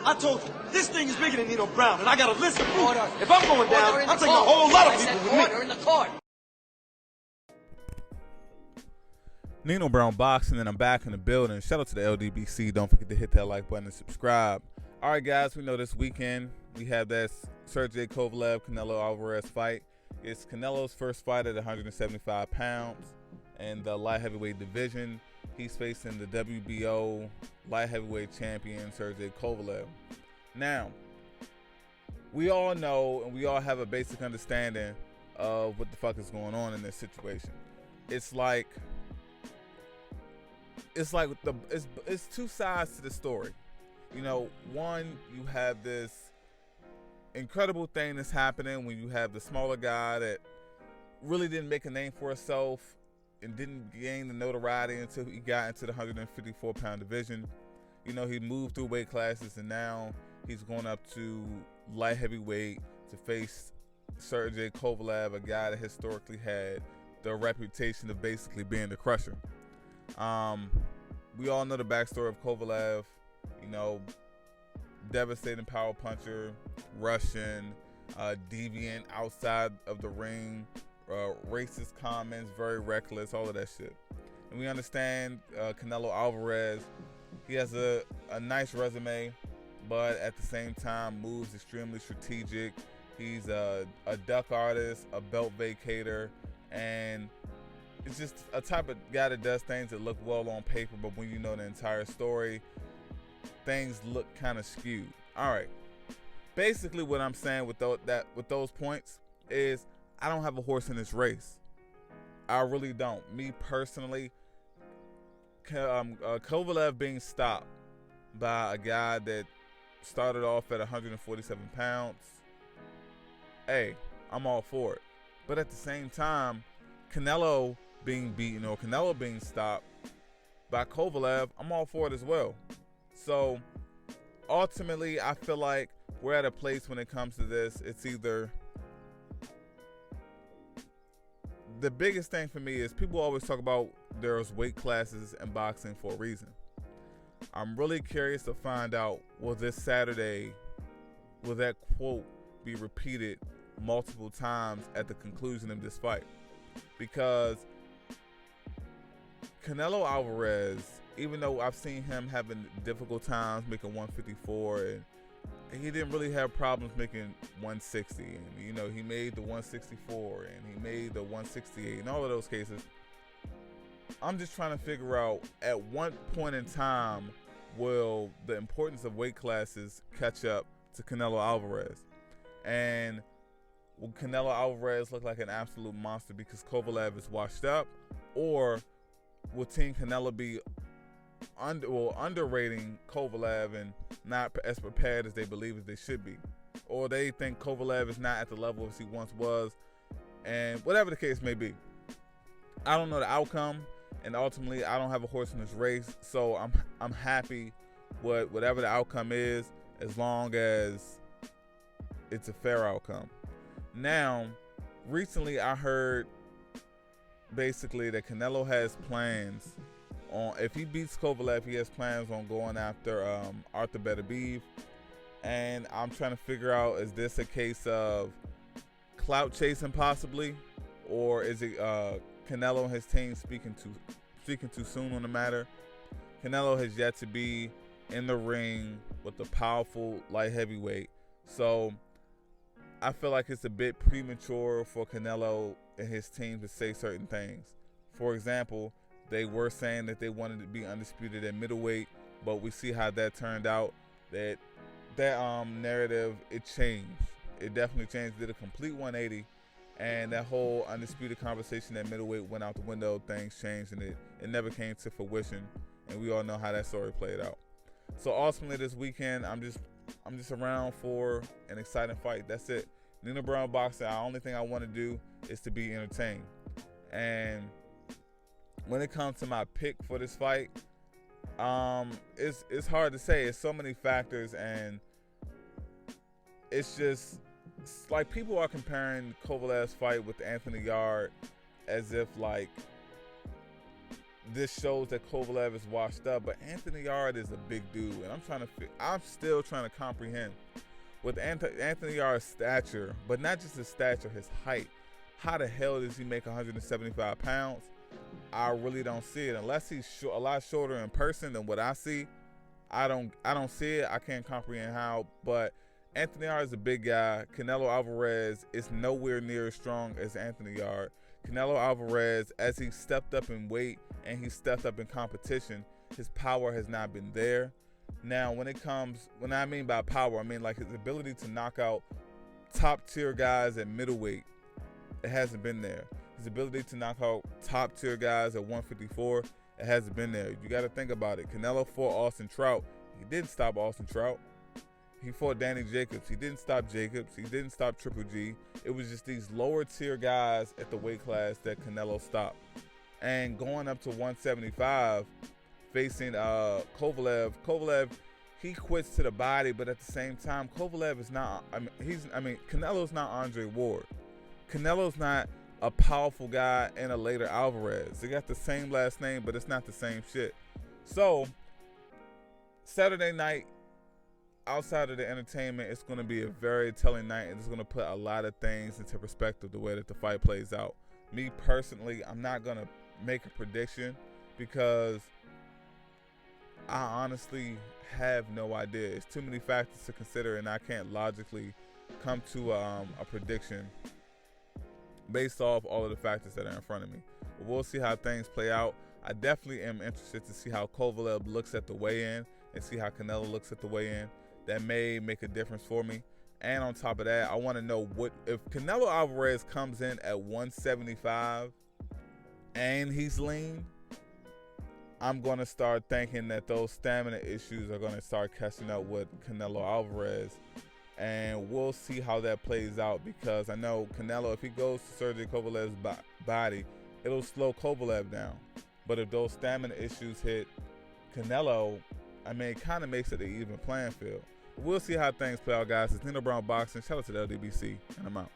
I told you, this thing is bigger than Nino Brown, and I got a list of proof. If I'm going down, I'm taking a whole lot of people with me. Order in the court. Nino Brown Boxing, and I'm back in the building. Shout out to the LDBC. Don't forget to hit that like button and subscribe. All right, guys, we know this weekend we have that Sergey Kovalev, Canelo Alvarez fight. It's Canelo's first fight at 175 pounds in the light heavyweight division. He's facing the WBO light heavyweight champion, Sergey Kovalev. Now, we all know and we all have a basic understanding of what the fuck is going on in this situation. It's two sides to the story. You know, one, you have this incredible thing that's happening when you have the smaller guy that really didn't make a name for himself and didn't gain the notoriety until he got into the 154-pound division. You know, he moved through weight classes, and now he's going up to light heavyweight to face Sergey Kovalev, a guy that historically had the reputation of basically being the crusher. We all know the backstory of Kovalev. You know, devastating power puncher, Russian, deviant outside of the ring, racist comments, very reckless, all of that shit. And we understand Canelo Alvarez, he has a nice resume, but at the same time moves extremely strategic. He's a duck artist, a belt vacator, and it's just a type of guy that does things that look well on paper, but when you know the entire story, things look kind of skewed. All right. Basically, what I'm saying with those points is I don't have a horse in this race. I really don't. Me personally, Kovalev being stopped by a guy that started off at 147 pounds, hey, I'm all for it. But at the same time, Canelo being beaten or Canelo being stopped by Kovalev, I'm all for it as well. So ultimately, I feel like we're at a place when it comes to this. It's either, the biggest thing for me is people always talk about there's weight classes in boxing for a reason. I'm really curious to find out, will this Saturday, will that quote be repeated multiple times at the conclusion of this fight? Because Canelo Alvarez, even though I've seen him having difficult times making 154, and he didn't really have problems making 160, and you know, he made the 164 and he made the 168 and all of those cases. I'm just trying to figure out at what point in time will the importance of weight classes catch up to Canelo Alvarez, and will Canelo Alvarez look like an absolute monster because Kovalev is washed up, or will Team Canelo be underrating Kovalev and not as prepared as they believe as they should be, or they think Kovalev is not at the level as he once was, and whatever the case may be. I don't know the outcome, and ultimately I don't have a horse in this race, so I'm happy with whatever the outcome is, as long as it's a fair outcome. Now, recently I heard basically that Canelo has plans on, if he beats Kovalev, he has plans on going after Arthur Beterbiev, and I'm trying to figure out, is this a case of clout chasing possibly, or is it Canelo and his team speaking too soon on the matter? Canelo has yet to be in the ring with the powerful light heavyweight, so I feel like it's a bit premature for Canelo and his team to say certain things. For example, they were saying that they wanted to be undisputed at middleweight, but we see how that turned out. That narrative, it changed. It definitely changed. Did a complete 180, and that whole undisputed conversation at middleweight went out the window. Things changed, and it never came to fruition. And we all know how that story played out. So ultimately, this weekend, I'm just around for an exciting fight. That's it. Nino Brown Boxing, the only thing I want to do is to be entertained. And when it comes to my pick for this fight, it's hard to say. It's so many factors, and it's just like people are comparing Kovalev's fight with Anthony Yarde as if like this shows that Kovalev is washed up, but Anthony Yarde is a big dude, and I'm still trying to comprehend with Anthony Yarde's stature, but not just his stature, his height. How the hell does he make 175 pounds? I really don't see it unless he's a lot shorter in person than what I see. I don't see it. I can't comprehend how. But Anthony Yarde is a big guy. Canelo Alvarez is nowhere near as strong as Anthony Yarde. Canelo Alvarez, as he stepped up in weight and he stepped up in competition, his power has not been there. Now, when I mean by power, I mean like his ability to knock out top tier guys at middleweight. It hasn't been there. His ability to knock out top tier guys at 154, it hasn't been there. You got to think about it. Canelo fought Austin Trout. He didn't stop Austin Trout. He fought Danny Jacobs. He didn't stop Jacobs. He didn't stop Triple G. It was just these lower tier guys at the weight class that Canelo stopped. And going up to 175, facing Kovalev. Kovalev, he quits to the body, but at the same time, Kovalev is not. Canelo's not Andre Ward. Canelo's not a powerful guy and a later Alvarez. They got the same last name, but it's not the same shit. So Saturday night, outside of the entertainment, it's going to be a very telling night, and it's going to put a lot of things into perspective the way that the fight plays out. Me personally, I'm not going to make a prediction because I honestly have no idea. It's too many factors to consider, and I can't logically come to a prediction based off all of the factors that are in front of me. But we'll see how things play out. I definitely am interested to see how Kovalev looks at the weigh-in and see how Canelo looks at the weigh-in. That may make a difference for me. And on top of that, I want to know what if Canelo Alvarez comes in at 175 and he's lean. I'm going to start thinking that those stamina issues are going to start catching up with Canelo Alvarez. And we'll see how that plays out, because I know Canelo, if he goes to Sergey Kovalev's body, it'll slow Kovalev down. But if those stamina issues hit Canelo, it kind of makes it an even playing field. We'll see how things play out, guys. It's Nino Brown Boxing. Shout out to the LDBC, and I'm out.